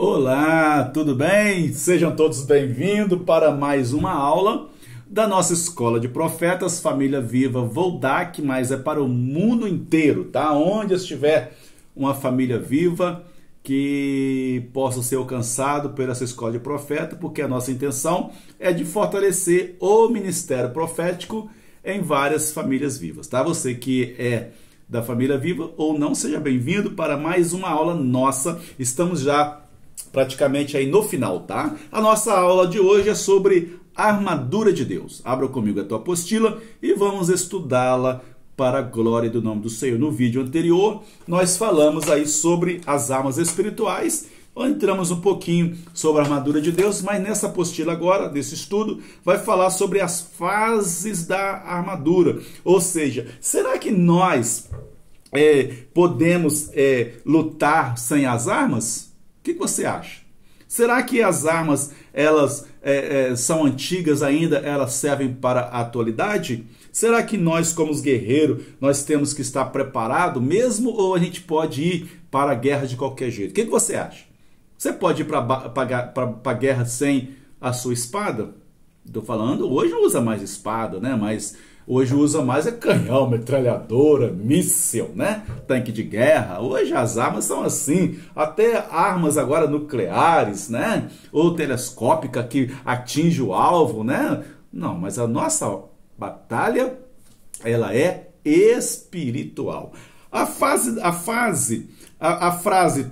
Olá, tudo bem? Sejam todos bem-vindos para mais uma aula da nossa Escola de Profetas, Família Viva Voldac, mas é para o mundo inteiro, tá? Onde estiver uma família viva que possa ser alcançado por essa Escola de Profeta, porque a nossa intenção é de fortalecer o ministério profético em várias famílias vivas, tá? Você que é da família viva ou não, seja bem-vindo para mais uma aula nossa. Estamos já praticamente aí no final, tá? A nossa aula de hoje é sobre a armadura de Deus. Abra comigo a tua apostila e vamos estudá-la para a glória do nome do Senhor. No vídeo anterior, nós falamos aí sobre as armas espirituais, entramos um pouquinho sobre a armadura de Deus, mas nessa apostila agora, desse estudo, vai falar sobre as fases da armadura. Ou seja, será que nós podemos lutar sem as armas? O que você acha? Será que as armas, elas são antigas ainda, elas servem para a atualidade? Será que nós, como os guerreiros, nós temos que estar preparados mesmo, ou a gente pode ir para a guerra de qualquer jeito? O que você acha? Você pode ir para a guerra sem a sua espada? Estou falando, hoje não usa mais espada, né? Mas hoje usa mais canhão, metralhadora, míssil, né? Tanque de guerra. Hoje as armas são assim, até armas agora nucleares, né? Ou telescópica que atinge o alvo, né? Não, mas a nossa batalha, ela é espiritual. A frase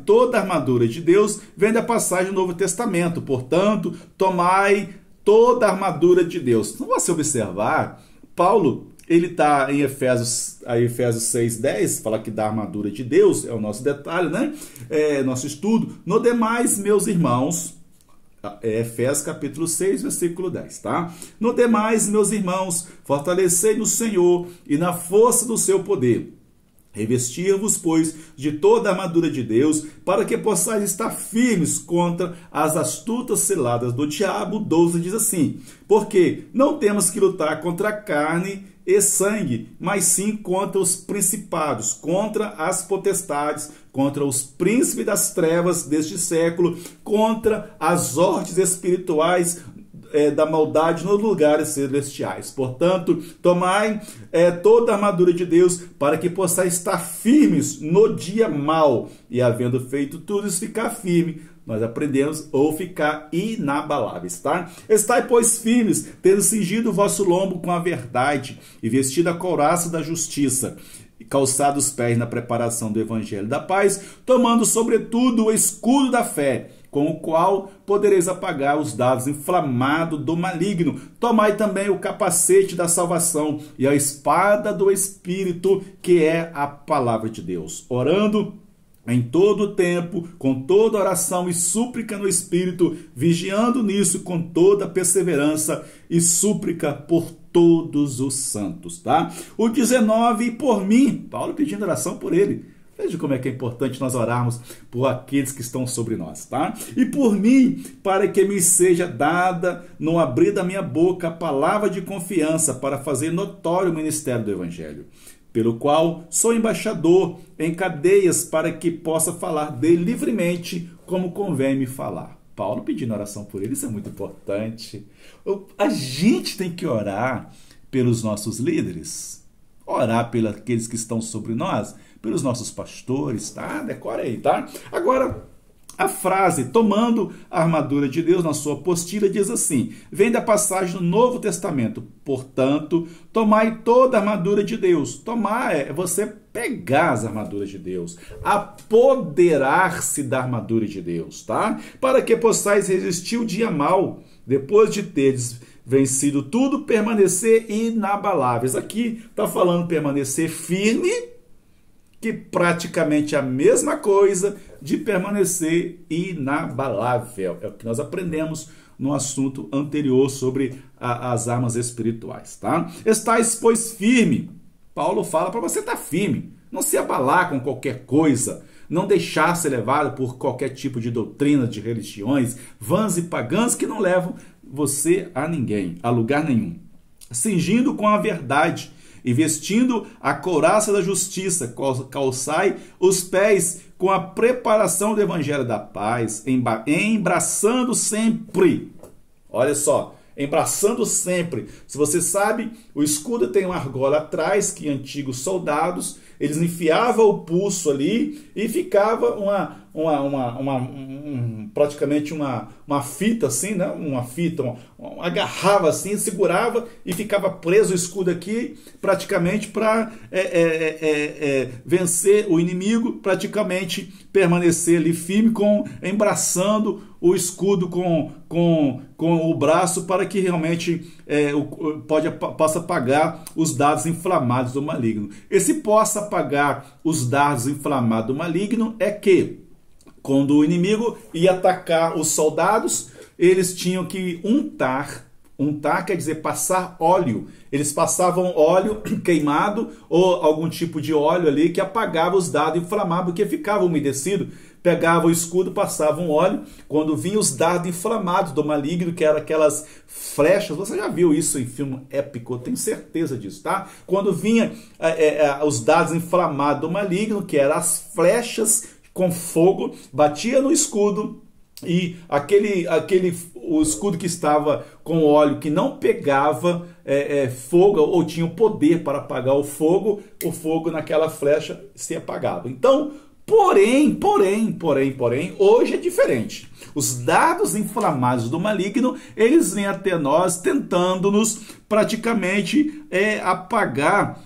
toda a armadura de Deus vem da passagem do Novo Testamento. Portanto, tomai toda a armadura de Deus. Então, você observar, Paulo, ele está em Efésios 6:10, fala que da armadura de Deus, é o nosso detalhe, né? Nosso estudo. No demais, meus irmãos, Efésios capítulo 6, versículo 10, tá? No demais, meus irmãos, fortalecei no Senhor e na força do seu poder. Revestir-vos, pois, de toda a armadura de Deus, para que possais estar firmes contra as astutas ciladas do diabo. 12 diz assim: porque não temos que lutar contra a carne e sangue, mas sim contra os principados, contra as potestades, contra os príncipes das trevas deste século, contra as hostes espirituais da maldade nos lugares celestiais. Portanto, tomai toda a armadura de Deus para que possais estar firmes no dia mau, e havendo feito tudo isso, ficar firme. Nós aprendemos ou ficar inabaláveis, tá? Estai, pois, firmes, tendo cingido o vosso lombo com a verdade e vestido a couraça da justiça, e calçado os pés na preparação do evangelho da paz, tomando sobretudo o escudo da fé, com o qual podereis apagar os dardos inflamados do maligno. Tomai também o capacete da salvação e a espada do Espírito, que é a palavra de Deus, orando em todo o tempo, com toda oração e súplica no Espírito, vigiando nisso com toda perseverança e súplica por todos os santos, tá? O 19, por mim, Paulo pedindo oração por ele. Veja como é que é importante nós orarmos por aqueles que estão sobre nós, tá? E por mim, para que me seja dada, no abrir da minha boca, a palavra de confiança para fazer notório o ministério do Evangelho, pelo qual sou embaixador em cadeias, para que possa falar dele livremente, como convém me falar. Paulo pedindo oração por ele, isso é muito importante. A gente tem que orar pelos nossos líderes, orar pelos aqueles que estão sobre nós, pelos nossos pastores, tá? Decora aí, tá? Agora, a frase, tomando a armadura de Deus, na sua apostila, diz assim, vem da passagem do Novo Testamento. Portanto, tomai toda a armadura de Deus. Tomar é você pegar as armaduras de Deus, apoderar-se da armadura de Deus, tá? Para que possais resistir o dia mau, depois de teres vencido tudo, permanecer inabaláveis. Aqui está falando permanecer firme, que praticamente é a mesma coisa de permanecer inabalável. É o que nós aprendemos no assunto anterior sobre as armas espirituais, tá? Estais, pois, firme. Paulo fala para você estar firme, não se abalar com qualquer coisa, não deixar ser levado por qualquer tipo de doutrina de religiões vãs e pagãs que não levam você a ninguém, a lugar nenhum. Cingindo com a verdade e vestindo a couraça da justiça, calçai os pés com a preparação do evangelho da paz, embraçando sempre. Olha só, embraçando sempre. Se você sabe, o escudo tem uma argola atrás que antigos soldados, eles enfiavam o pulso ali e ficava praticamente uma fita assim, né? Uma fita, agarrava assim, segurava e ficava preso o escudo aqui, praticamente para vencer o inimigo, praticamente permanecer ali firme, embraçando o escudo com o braço, para que realmente possa apagar os dardos inflamados do maligno. Esse possa apagar os dardos inflamados do maligno é que, quando o inimigo ia atacar os soldados, eles tinham que untar quer dizer passar óleo. Eles passavam óleo queimado ou algum tipo de óleo ali que apagava os dardos inflamados, porque ficava umedecido. Pegava o escudo, passava um óleo. Quando vinham os dardos inflamados do maligno, que eram aquelas flechas, você já viu isso em filme épico, eu tenho certeza disso, tá? Quando vinha os dardos inflamados do maligno, que eram as flechas com fogo, batia no escudo, e o escudo que estava com óleo, que não pegava fogo, ou tinha o poder para apagar o fogo naquela flecha se apagava. Então, porém, hoje é diferente. Os dardos inflamados do maligno, eles vêm até nós tentando-nos praticamente apagar,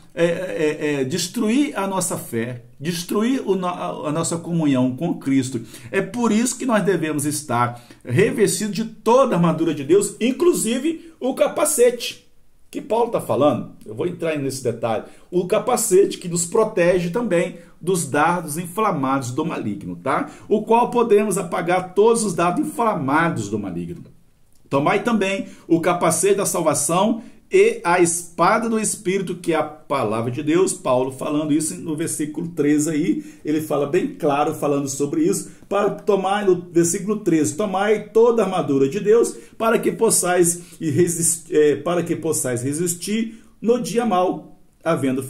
destruir a nossa fé, destruir a nossa comunhão com Cristo. É por isso que nós devemos estar revestidos de toda a armadura de Deus, inclusive o capacete, que Paulo está falando. Eu vou entrar nesse detalhe. O capacete que nos protege também dos dardos inflamados do maligno, tá? O qual podemos apagar todos os dardos inflamados do maligno. Tomai também o capacete da salvação e a espada do Espírito, que é a palavra de Deus. Paulo falando isso no versículo 13 aí, ele fala bem claro, falando sobre isso, para tomar, no versículo 13, tomai toda a armadura de Deus, para que possais resistir no dia mau, havendo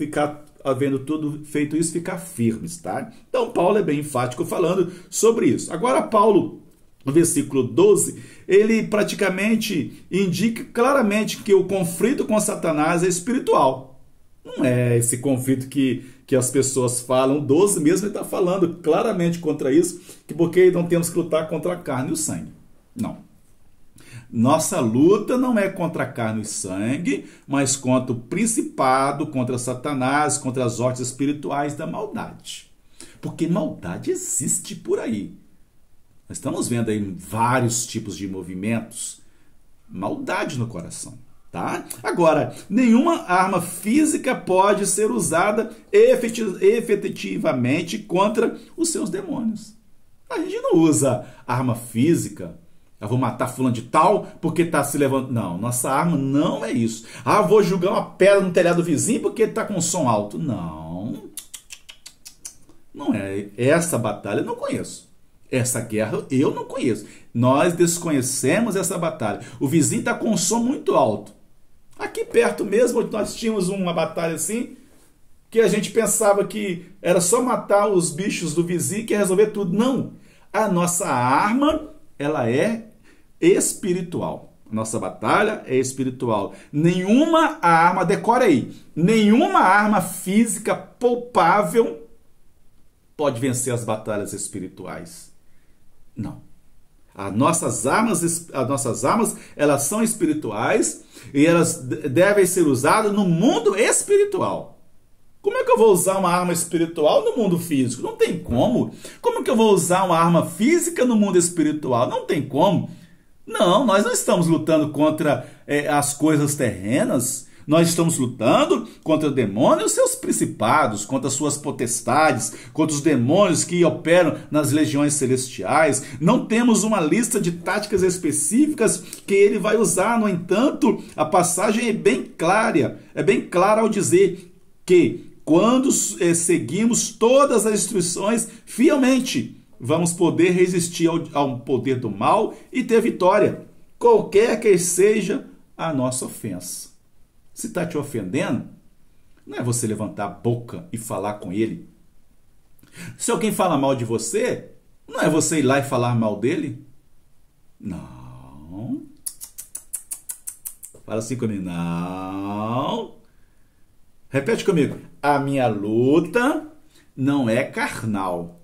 tudo feito isso, ficar firmes, tá? Então Paulo é bem enfático falando sobre isso. Agora Paulo, no versículo 12, ele praticamente indica claramente que o conflito com Satanás é espiritual. Não é esse conflito que as pessoas falam. 12 mesmo, ele está falando claramente contra isso, porque não temos que lutar contra a carne e o sangue. Não. Nossa luta não é contra a carne e sangue, mas contra o principado, contra Satanás, contra as hostes espirituais da maldade. Porque maldade existe por aí. Nós estamos vendo aí vários tipos de movimentos, maldade no coração, tá? Agora, nenhuma arma física pode ser usada efetivamente contra os seus demônios. A gente não usa arma física. Eu vou matar fulano de tal porque está se levantando. Não, nossa arma não é isso. Vou jogar uma pedra no telhado do vizinho porque ele está com som alto. Não é. Essa batalha eu não conheço. Essa guerra eu não conheço. Nós desconhecemos essa batalha. O vizinho está com um som muito alto. Aqui perto mesmo, nós tínhamos uma batalha assim, que a gente pensava que era só matar os bichos do vizinho que ia resolver tudo. Não. A nossa arma, ela é espiritual. Nossa batalha é espiritual. Nenhuma arma, decore aí, nenhuma arma física palpável pode vencer as batalhas espirituais. Não. As nossas armas, elas são espirituais e elas devem ser usadas no mundo espiritual. Como é que eu vou usar uma arma espiritual no mundo físico? Não tem como. Como é que eu vou usar uma arma física no mundo espiritual? Não tem como. Não, nós não estamos lutando contra as coisas terrenas. Nós estamos lutando contra demônios e seus principados, contra suas potestades, contra os demônios que operam nas legiões celestiais. Não temos uma lista de táticas específicas que ele vai usar. No entanto, a passagem é bem clara ao dizer que quando seguimos todas as instruções fielmente, vamos poder resistir ao poder do mal e ter vitória, qualquer que seja a nossa ofensa. Se está te ofendendo, não é você levantar a boca e falar com ele. Se alguém fala mal de você, não é você ir lá e falar mal dele. Não. Fala assim comigo. Não. Repete comigo. A minha luta não é carnal.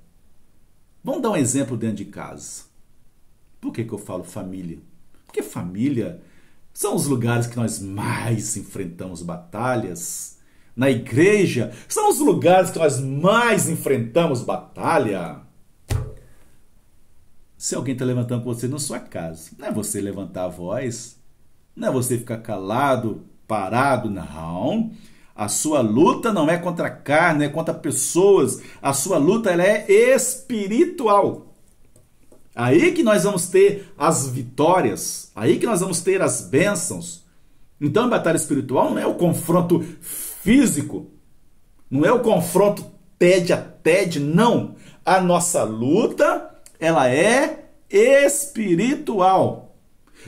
Vamos dar um exemplo dentro de casa. Por que eu falo família? Porque família são os lugares que nós mais enfrentamos batalhas. Na igreja, são os lugares que nós mais enfrentamos batalha. Se alguém está levantando com você na sua casa, não é você levantar a voz, não é você ficar calado, parado, não. A sua luta não é contra a carne, é contra pessoas. A sua luta ela é espiritual. Aí que nós vamos ter as vitórias, aí que nós vamos ter as bênçãos. Então, a batalha espiritual não é o confronto físico, não é o confronto TED a TED, não. A nossa luta, ela é espiritual.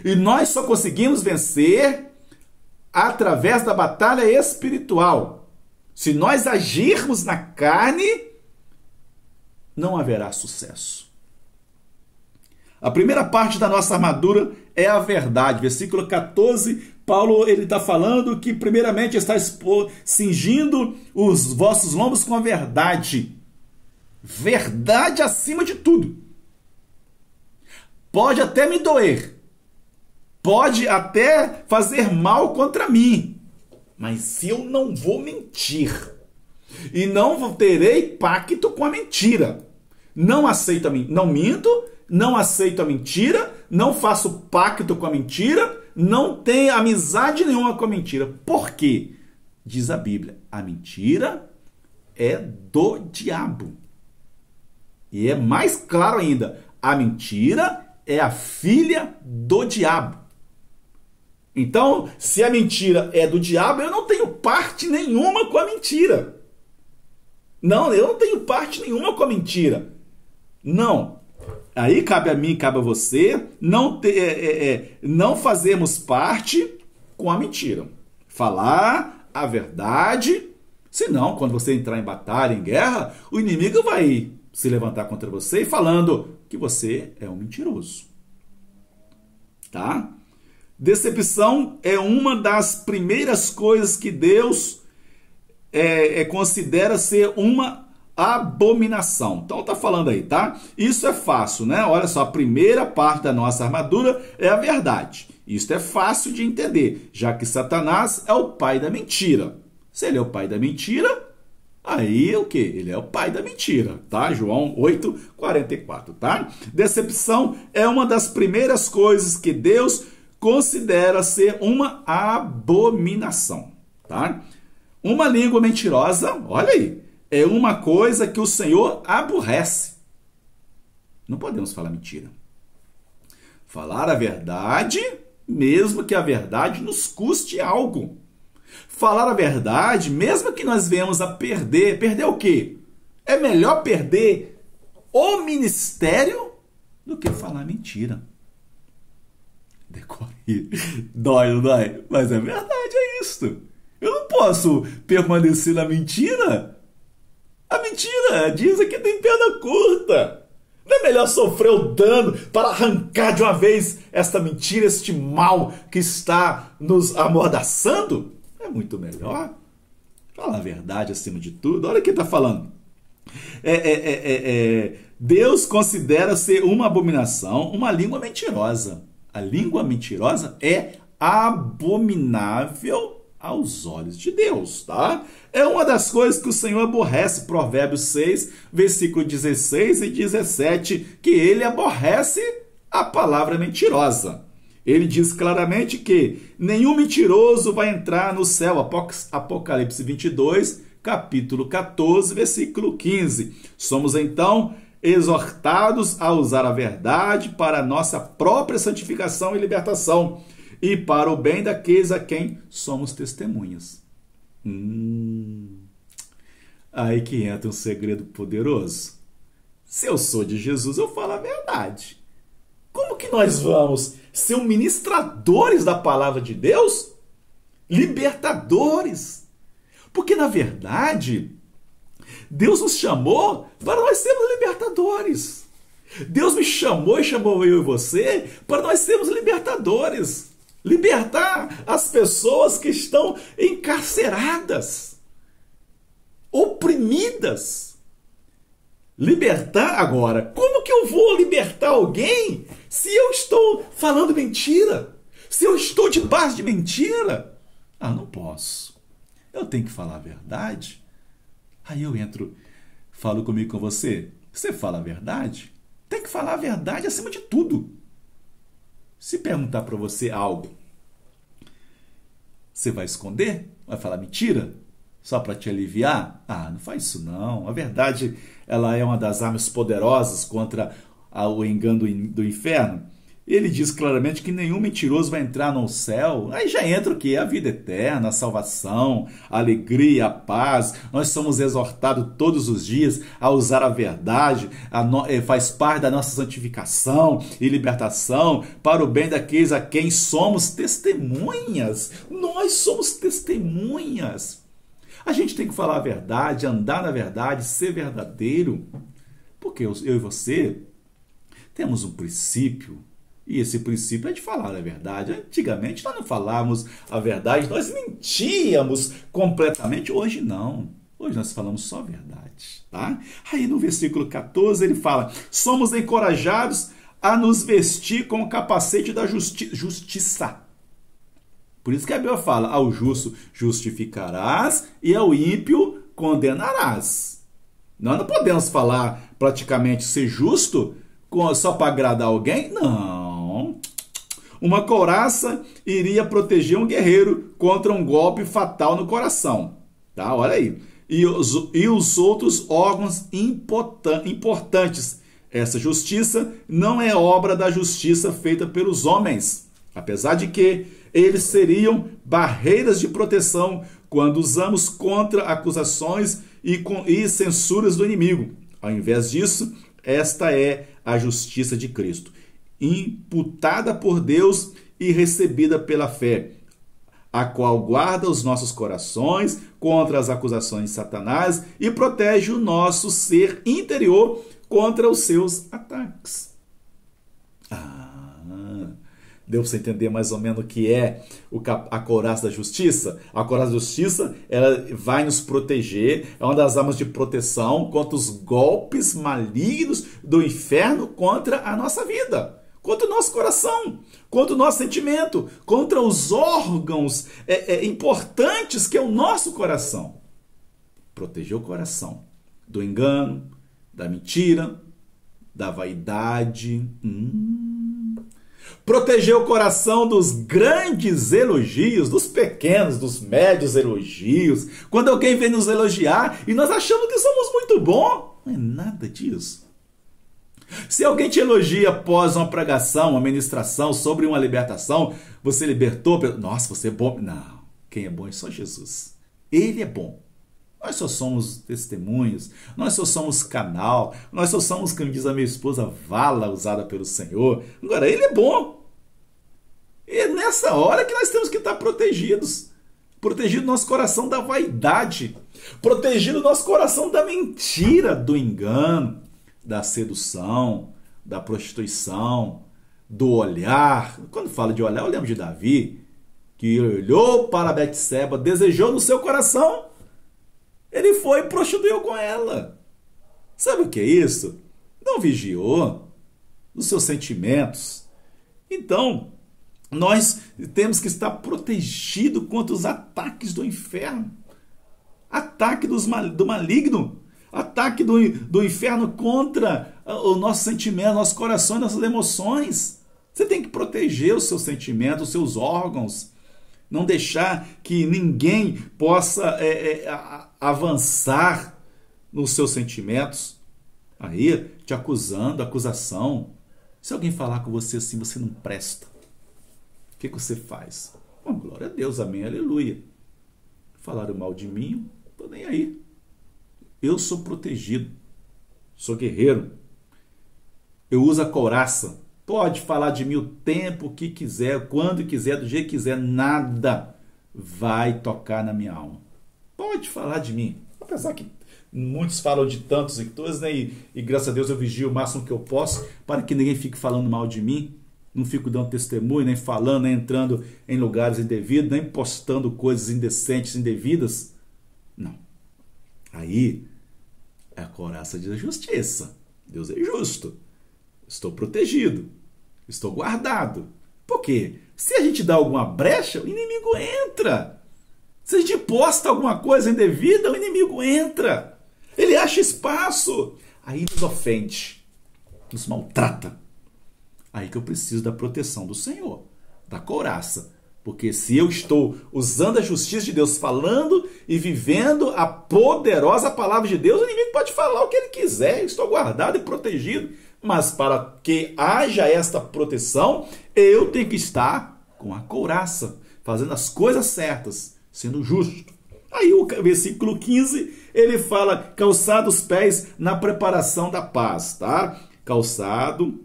E nós só conseguimos vencer através da batalha espiritual. Se nós agirmos na carne, não haverá sucesso. A primeira parte da nossa armadura é a verdade. Versículo 14, Paulo está falando que primeiramente está cingindo os vossos lombos com a verdade. Verdade acima de tudo. Pode até me doer. Pode até fazer mal contra mim. Mas se eu não vou mentir. E não terei pacto com a mentira. Não aceito não minto. Não aceito a mentira, não faço pacto com a mentira, não tenho amizade nenhuma com a mentira. Por quê? Diz a Bíblia, a mentira é do diabo. E é mais claro ainda, a mentira é a filha do diabo. Então, se a mentira é do diabo, eu não tenho parte nenhuma com a mentira. Não, eu não tenho parte nenhuma com a mentira. Não. Aí cabe a mim, cabe a você, não fazermos parte com a mentira. Falar a verdade, senão, quando você entrar em batalha, em guerra, o inimigo vai se levantar contra você e falando que você é um mentiroso. Tá? Decepção é uma das primeiras coisas que Deus considera ser uma abominação. Então tá falando aí, tá? Isso é fácil, né? Olha só, a primeira parte da nossa armadura é a verdade. Isso é fácil de entender, já que Satanás é o pai da mentira. Se ele é o pai da mentira, aí o quê? Ele é o pai da mentira, tá? João 8:44, tá? Decepção é uma das primeiras coisas que Deus considera ser uma abominação, tá? Uma língua mentirosa, olha aí, é uma coisa que o Senhor aborrece. Não podemos falar mentira. Falar a verdade, mesmo que a verdade nos custe algo. Falar a verdade, mesmo que nós venhamos a perder. Perder o quê? É melhor perder o ministério do que falar mentira. Decore. Dói, não dói? Mas é verdade, é isso. Eu não posso permanecer na mentira. A mentira dizem que tem perna curta. Não é melhor sofrer o dano para arrancar de uma vez esta mentira, este mal que está nos amordaçando? É muito melhor falar a verdade acima de tudo. Olha o que está falando. Deus considera ser uma abominação uma língua mentirosa. A língua mentirosa é abominável aos olhos de Deus, tá? É uma das coisas que o Senhor aborrece, Provérbios 6, versículo 16 e 17, que ele aborrece a palavra mentirosa. Ele diz claramente que nenhum mentiroso vai entrar no céu, Apocalipse 22, capítulo 14, versículo 15. Somos então exortados a usar a verdade para a nossa própria santificação e libertação, e para o bem daqueles a quem somos testemunhas. Aí que entra um segredo poderoso. Se eu sou de Jesus, eu falo a verdade. Como que nós vamos ser ministradores da palavra de Deus? Libertadores. Porque, na verdade, Deus nos chamou para nós sermos libertadores. Deus me chamou e chamou eu e você para nós sermos libertadores. Libertar as pessoas que estão encarceradas, oprimidas. Libertar agora. Como que eu vou libertar alguém se eu estou falando mentira? Se eu estou debaixo de mentira? Ah, não posso. Eu tenho que falar a verdade. Aí eu entro, falo comigo com você. Você fala a verdade? Tem que falar a verdade acima de tudo. Se perguntar para você algo, você vai esconder? Vai falar mentira? Só para te aliviar? Ah, não faz isso não. A verdade, ela é uma das armas poderosas contra o engano do inferno. Ele diz claramente que nenhum mentiroso vai entrar no céu. Aí já entra o quê? A vida eterna, a salvação, a alegria, a paz. Nós somos exortados todos os dias a usar a verdade. Faz parte da nossa santificação e libertação para o bem daqueles a quem somos testemunhas. Nós somos testemunhas. A gente tem que falar a verdade, andar na verdade, ser verdadeiro. Porque eu e você temos um princípio. E esse princípio é de falar a verdade. Antigamente nós não falávamos a verdade, nós mentíamos completamente. Hoje não. Hoje nós falamos só a verdade. Tá? Aí no versículo 14 ele fala: somos encorajados a nos vestir com o capacete da justiça. Por isso que a Bíblia fala: ao justo justificarás e ao ímpio condenarás. Nós não podemos falar praticamente ser justo só para agradar alguém? Não. Uma couraça iria proteger um guerreiro contra um golpe fatal no coração. Tá? Olha aí. E os outros órgãos importantes. Essa justiça não é obra da justiça feita pelos homens, apesar de que eles seriam barreiras de proteção quando usamos contra acusações e censuras do inimigo. Ao invés disso, esta é a justiça de Cristo, imputada por Deus e recebida pela fé, a qual guarda os nossos corações contra as acusações de Satanás e protege o nosso ser interior contra os seus ataques. Deu para você entender mais ou menos o que é a couraça da justiça? A couraça da justiça, ela vai nos proteger, é uma das armas de proteção contra os golpes malignos do inferno contra a nossa vida, contra o nosso coração, contra o nosso sentimento, contra os órgãos importantes que é o nosso coração. Proteger o coração do engano, da mentira, da vaidade. Proteger o coração dos grandes elogios, dos pequenos, dos médios elogios. Quando alguém vem nos elogiar e nós achamos que somos muito bons, não é nada disso. Se alguém te elogia após uma pregação, uma ministração sobre uma libertação, você libertou, nossa, você é bom. Não, quem é bom é só Jesus. Ele é bom. Nós só somos testemunhos, nós só somos canal, nós só somos, como diz a minha esposa, vala usada pelo Senhor. Agora, Ele é bom. E é nessa hora que nós temos que estar protegidos. Protegido nosso coração da vaidade. Protegido nosso coração da mentira, do engano, da sedução, da prostituição, do olhar. Quando fala de olhar, eu lembro de Davi, que olhou para Betseba, desejou no seu coração. Ele foi e prostituiu com ela. Sabe o que é isso? Não vigiou os seus sentimentos. Então, nós temos que estar protegidos contra os ataques do inferno. Ataque do maligno. Ataque do inferno contra o nosso sentimento, nosso coração e nossas emoções. Você tem que proteger os seus sentimentos, os seus órgãos. Não deixar que ninguém possa avançar nos seus sentimentos. Aí, te acusando, acusação. Se alguém falar com você assim, você não presta. O que você faz? Oh, glória a Deus, amém, aleluia. Falaram mal de mim, não estou nem aí. Eu sou protegido. Sou guerreiro. Eu uso a couraça. Pode falar de mim o tempo que quiser, quando quiser, do jeito que quiser, nada vai tocar na minha alma. pode falar de mim. Apesar que muitos falam de tantos e todos, né? E graças a Deus eu vigio o máximo que eu posso para que ninguém fique falando mal de mim. Não fico dando testemunho, nem falando, nem entrando em lugares indevidos, nem postando coisas indecentes, indevidas. Não. Aí é a couraça da justiça. Deus é justo. Estou protegido. Estou guardado. Por quê? Se a gente dá alguma brecha, o inimigo entra. Se a gente posta alguma coisa indevida, o inimigo entra. Ele acha espaço. Aí nos ofende. Nos maltrata. Aí que eu preciso da proteção do Senhor, da couraça. Porque se eu estou usando a justiça de Deus, falando e vivendo a poderosa palavra de Deus, o inimigo pode falar o que ele quiser, eu estou guardado e protegido. Mas para que haja esta proteção, eu tenho que estar com a couraça, fazendo as coisas certas, sendo justo. Aí o versículo 15, ele fala, calçado os pés na preparação da paz, tá? Calçado...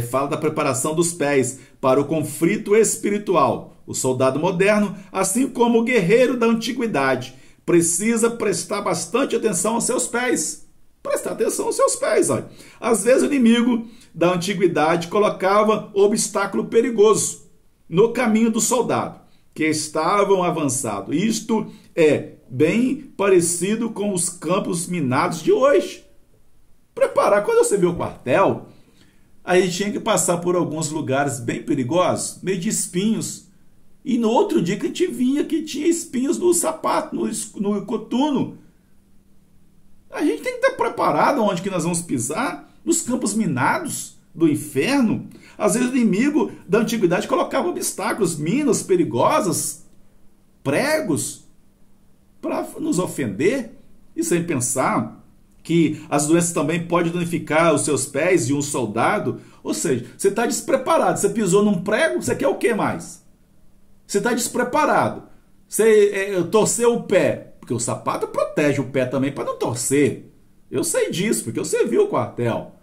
fala da preparação dos pés para o conflito espiritual. O soldado moderno, assim como o guerreiro da antiguidade, precisa prestar bastante atenção aos seus pés. Prestar atenção aos seus pés. Olha. Às vezes o inimigo da antiguidade colocava obstáculo perigoso no caminho do soldado, que estavam avançado. Isto é bem parecido com os campos minados de hoje. Preparar, quando você vê o quartel... Aí tinha que passar por alguns lugares bem perigosos, meio de espinhos. E no outro dia que a gente vinha que tinha espinhos no sapato, no coturno. A gente tem que estar preparado onde que nós vamos pisar, nos campos minados do inferno. Às vezes o inimigo da antiguidade colocava obstáculos, minas perigosas, pregos, para nos ofender. E sem pensar que as doenças também podem danificar os seus pés de um soldado. Ou seja, você está despreparado. Você pisou num prego, você quer o que mais? Você está despreparado. Você torceu o pé, porque o sapato protege o pé também para não torcer. Eu sei disso, porque você viu o quartel.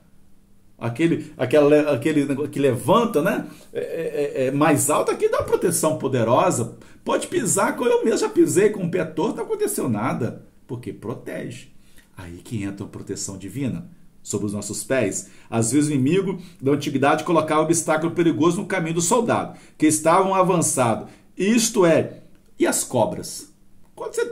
Aquele que levanta, né? Mais alto, aqui dá proteção poderosa. Pode pisar, eu mesmo já pisei com o pé torto, não aconteceu nada, porque protege. Aí que entra a proteção divina sobre os nossos pés. Às vezes o inimigo da antiguidade colocava obstáculo perigoso no caminho do soldado, que estavam avançados. Isto é, e as cobras? Quando você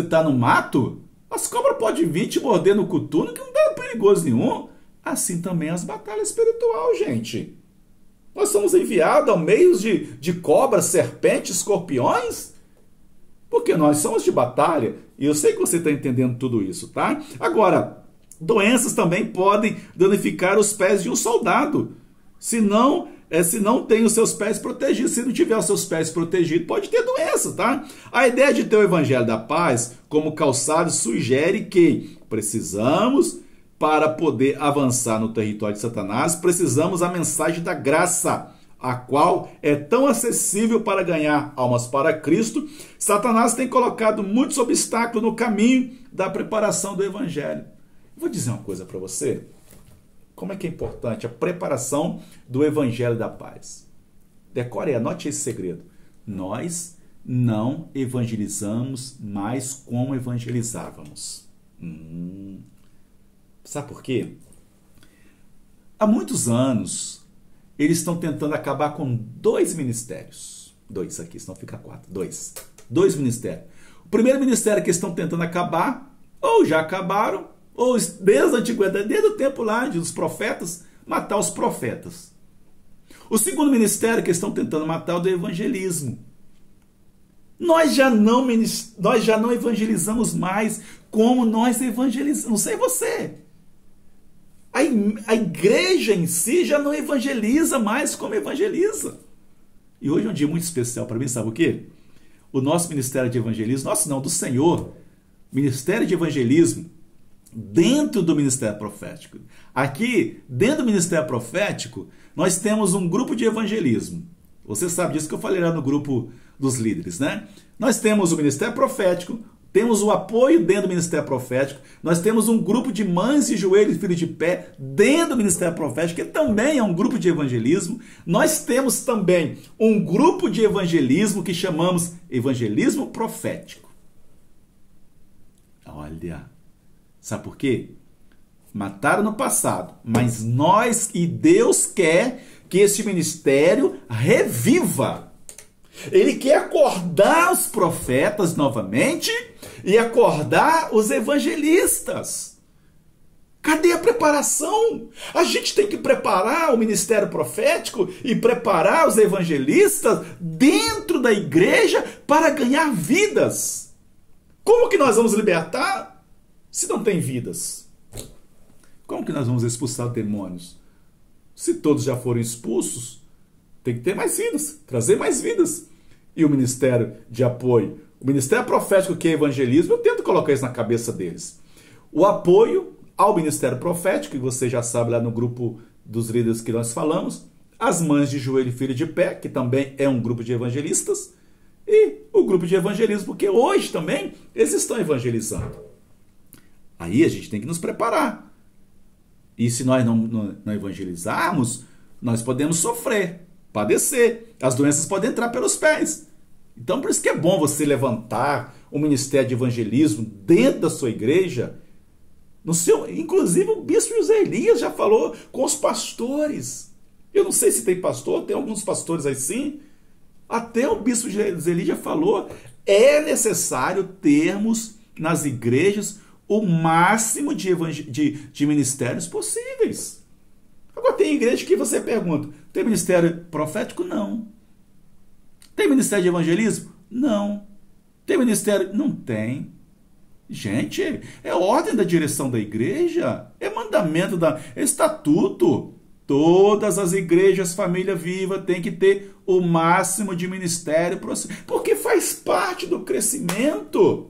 tá no mato, as cobras podem vir te morder no coturno, que não dá perigoso nenhum. Assim também as batalhas espirituais, gente. Nós somos enviados ao meio de cobras, serpentes, escorpiões, porque nós somos de batalha. E eu sei que você está entendendo tudo isso, tá? Agora, doenças também podem danificar os pés de um soldado. Se não tem os seus pés protegidos. Se não tiver os seus pés protegidos, pode ter doença, tá? A ideia de ter o evangelho da paz como calçado sugere que precisamos, para poder avançar no território de Satanás, precisamos da mensagem da graça, a qual é tão acessível para ganhar almas para Cristo. Satanás tem colocado muitos obstáculos no caminho da preparação do evangelho. Vou dizer uma coisa para você. Como é que é importante a preparação do evangelho da paz? Decore, anote esse segredo. Nós não evangelizamos mais como evangelizávamos. Sabe por quê? Há muitos anos, eles estão tentando acabar com 2 ministérios. 2 aqui, senão fica 4. 2 ministérios. O primeiro ministério que eles estão tentando acabar, ou já acabaram, ou desde a antiguidade, desde o tempo lá dos profetas, matar os profetas. O segundo ministério que eles estão tentando matar é o do evangelismo. Nós já não evangelizamos mais como nós evangelizamos. Não sei você. A igreja em si já não evangeliza mais como evangeliza. E hoje é um dia muito especial para mim, sabe o quê? O nosso ministério de evangelismo, nosso não, do Senhor, ministério de evangelismo, dentro do ministério profético. Aqui, dentro do ministério profético, nós temos um grupo de evangelismo. Você sabe disso que eu falei lá no grupo dos líderes, né? Nós temos o ministério profético, temos o apoio dentro do ministério profético, nós temos um grupo de mães de joelhos e filhos de pé dentro do ministério profético, que também é um grupo de evangelismo. Nós temos também um grupo de evangelismo que chamamos evangelismo profético. Olha, sabe por quê? Mataram no passado, mas nós e Deus quer que esse ministério reviva. Ele quer acordar os profetas novamente e acordar os evangelistas. Cadê a preparação? A gente tem que preparar o ministério profético e preparar os evangelistas dentro da igreja para ganhar vidas. Como que nós vamos libertar se não tem vidas? Como que nós vamos expulsar demônios? Se todos já foram expulsos, tem que ter mais vidas, trazer mais vidas. E o ministério de apoio, o ministério profético que é evangelismo, eu tento colocar isso na cabeça deles. O apoio ao ministério profético, que você já sabe lá no grupo dos líderes que nós falamos, as mães de joelho e filho de pé, que também é um grupo de evangelistas, e o grupo de evangelismo, porque hoje também eles estão evangelizando. Aí a gente tem que nos preparar. E se nós não evangelizarmos, nós podemos sofrer, padecer. As doenças podem entrar pelos pés. Então, por isso que é bom você levantar um ministério de evangelismo dentro da sua igreja. Inclusive, o bispo José Elias já falou com os pastores. Eu não sei se tem pastor, tem alguns pastores aí sim. Até o bispo José Elias já falou. É necessário termos nas igrejas o máximo de ministérios possíveis. Agora, tem igreja que você pergunta, tem ministério profético? Não. Tem ministério de evangelismo? Não. Tem ministério? Não tem. Gente, é ordem da direção da igreja, é mandamento, é estatuto. Todas as igrejas, família viva, tem que ter o máximo de ministério, porque faz parte do crescimento.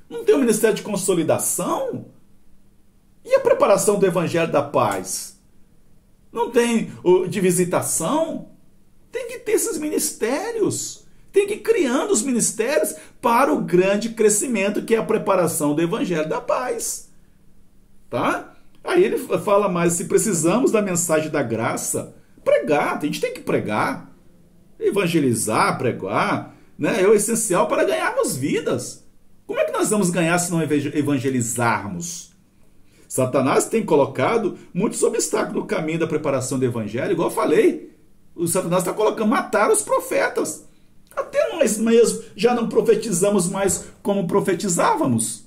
Não tem o ministério de consolidação? E a preparação do evangelho da paz? Não tem o de visitação? Tem que ter esses ministérios. Tem que ir criando os ministérios para o grande crescimento, que é a preparação do evangelho da paz. Tá? Aí ele fala mais, se precisamos da mensagem da graça, pregar, a gente tem que pregar. Evangelizar, pregar, né? É o essencial para ganharmos vidas. Como é que nós vamos ganhar se não evangelizarmos? Satanás tem colocado muitos obstáculos no caminho da preparação do evangelho, igual eu falei. O Satanás está colocando matar os profetas. Até nós mesmos já não profetizamos mais como profetizávamos.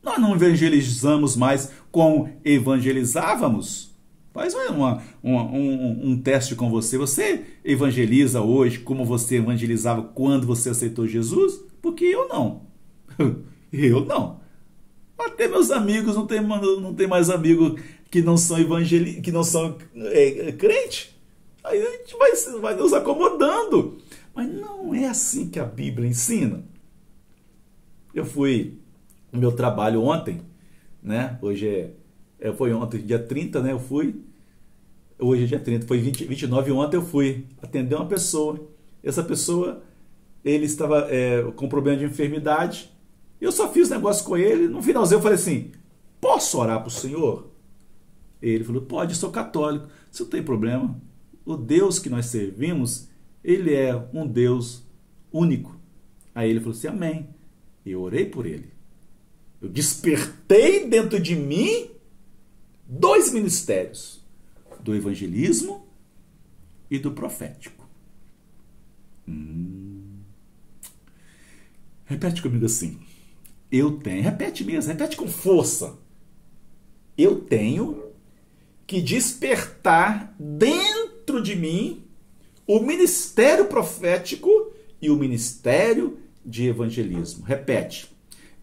Nós não evangelizamos mais como evangelizávamos. Faz um teste com você. Você evangeliza hoje como você evangelizava quando você aceitou Jesus? Porque eu não. Eu não. Até meus amigos não tem mais amigo que não são crente. Aí a gente vai nos acomodando. Mas não é assim que a Bíblia ensina. Eu fui no meu trabalho ontem, né? Foi ontem, dia 30, né? Eu fui. Hoje é dia 30, foi 29 ontem eu fui atender uma pessoa. Essa pessoa, ele estava com problema de enfermidade. Eu só fiz negócio com ele. No finalzinho eu falei assim, posso orar para o senhor? Ele falou, pode, sou católico. Isso não tem problema. O Deus que nós servimos, ele é um Deus único. Aí ele falou assim, amém. E eu orei por ele. Eu despertei dentro de mim 2 ministérios. Do evangelismo e do profético. Repete comigo assim. Eu tenho, repete mesmo, repete com força. Eu tenho que despertar dentro de mim o ministério profético e o ministério de evangelismo. Repete.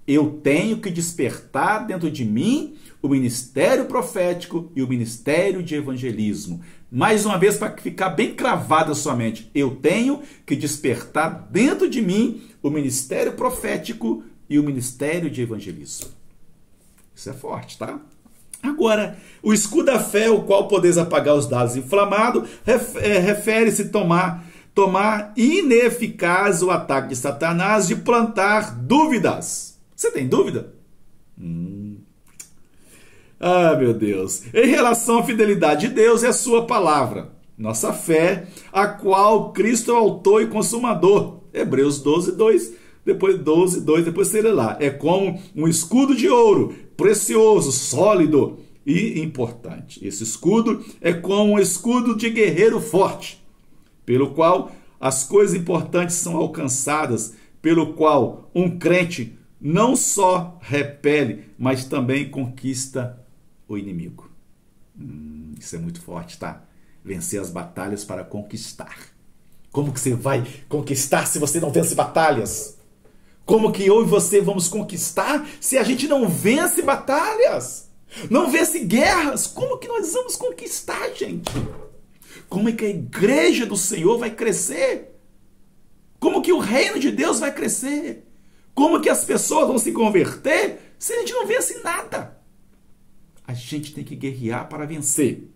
Eu tenho que despertar dentro de mim o ministério profético e o ministério de evangelismo. Mais uma vez, para ficar bem cravada a sua mente. Eu tenho que despertar dentro de mim o ministério profético e o ministério de evangelismo. Isso é forte, tá? Agora, o escudo da fé, o qual podeis apagar os dados inflamados, refere-se tomar ineficaz o ataque de Satanás de plantar dúvidas. Você tem dúvida? Ah, meu Deus. Em relação à fidelidade de Deus e a sua palavra, nossa fé, a qual Cristo é o autor e consumador. Hebreus 12, 2. depois 12, 2, depois você lê lá. É como um escudo de ouro, precioso, sólido e importante. Esse escudo é como um escudo de guerreiro forte, pelo qual as coisas importantes são alcançadas, pelo qual um crente não só repele, mas também conquista o inimigo. Isso é muito forte, tá? Vencer as batalhas para conquistar. Como que você vai conquistar se você não vence batalhas? Como que eu e você vamos conquistar se a gente não vence batalhas? Não vence guerras? Como que nós vamos conquistar, gente? Como é que a igreja do Senhor vai crescer? Como que o reino de Deus vai crescer? Como que as pessoas vão se converter se a gente não vence nada? A gente tem que guerrear para vencer.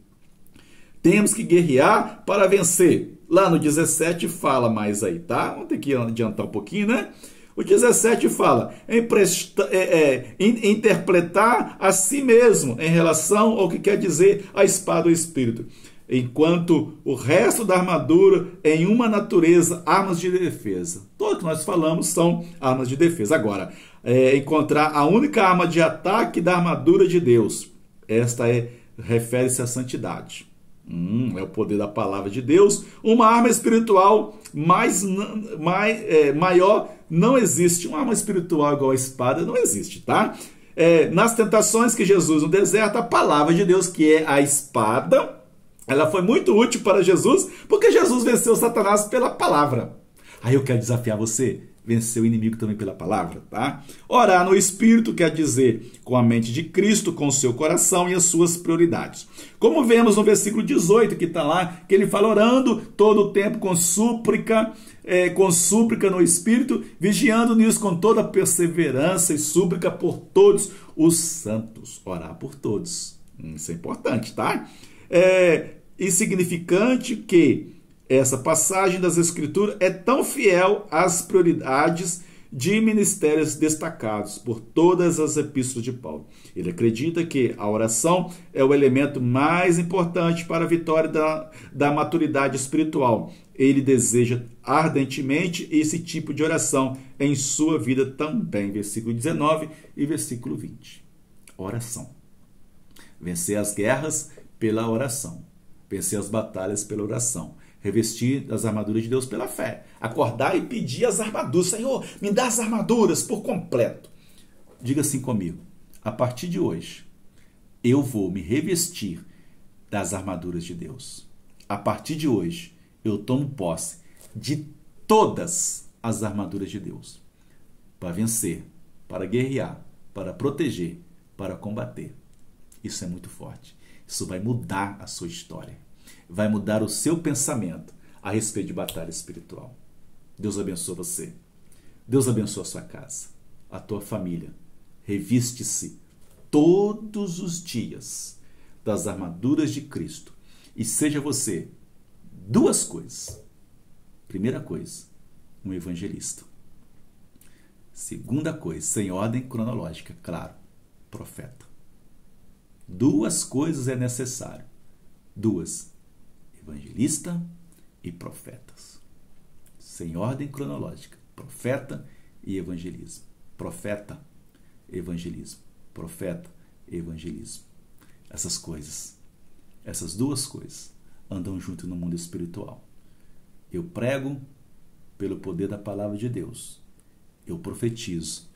Temos que guerrear para vencer. Lá no 17 fala mais aí, tá? Vamos ter que adiantar um pouquinho, né? O 17 fala interpretar a si mesmo em relação ao que quer dizer a espada do Espírito. Enquanto o resto da armadura em uma natureza, armas de defesa. Tudo que nós falamos são armas de defesa. Agora, encontrar a única arma de ataque da armadura de Deus. Esta refere-se à santidade. É o poder da palavra de Deus. Uma arma espiritual maior não existe. Uma arma espiritual igual a espada não existe, tá? Nas tentações que Jesus no deserto, a palavra de Deus, que é a espada, ela foi muito útil para Jesus, porque Jesus venceu Satanás pela palavra. Aí eu quero desafiar você, vencer o inimigo também pela palavra, tá? Orar no Espírito quer dizer com a mente de Cristo, com o seu coração e as suas prioridades. Como vemos no versículo 18, que está lá, que ele fala orando todo o tempo com súplica no Espírito, vigiando nisso com toda perseverança e súplica por todos os santos. Orar por todos. Isso é importante, tá? Insignificante que essa passagem das Escrituras é tão fiel às prioridades de ministérios destacados por todas as epístolas de Paulo. Ele acredita que a oração é o elemento mais importante para a vitória da maturidade espiritual. Ele deseja ardentemente esse tipo de oração em sua vida também. Versículo 19 e versículo 20. Oração. Vencer as guerras pela oração. Vencer as batalhas pela oração. Revestir das armaduras de Deus pela fé. Acordar e pedir as armaduras. Senhor, me dá as armaduras por completo. Diga assim comigo. A partir de hoje, eu vou me revestir das armaduras de Deus. A partir de hoje, eu tomo posse de todas as armaduras de Deus. Para vencer, para guerrear, para proteger, para combater. Isso é muito forte. Isso vai mudar a sua história. Vai mudar o seu pensamento a respeito de batalha espiritual. Deus abençoe você. Deus abençoe a sua casa, a tua família. Reviste-se todos os dias das armaduras de Cristo. E seja você duas coisas. Primeira coisa, um evangelista. Segunda coisa, sem ordem cronológica, claro, profeta. Duas coisas é necessário. Duas. Evangelista e profetas. Sem ordem cronológica. Profeta e evangelismo. Profeta, evangelismo. Profeta, evangelismo. Essas coisas, essas duas coisas andam junto no mundo espiritual. Eu prego pelo poder da palavra de Deus. Eu profetizo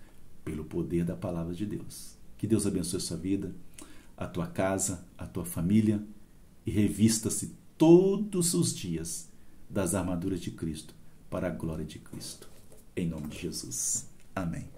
pelo poder da palavra de Deus. Que Deus abençoe a sua vida, a tua casa, a tua família, e revista-se todos os dias das armaduras de Cristo para a glória de Cristo. Em nome de Jesus. Amém.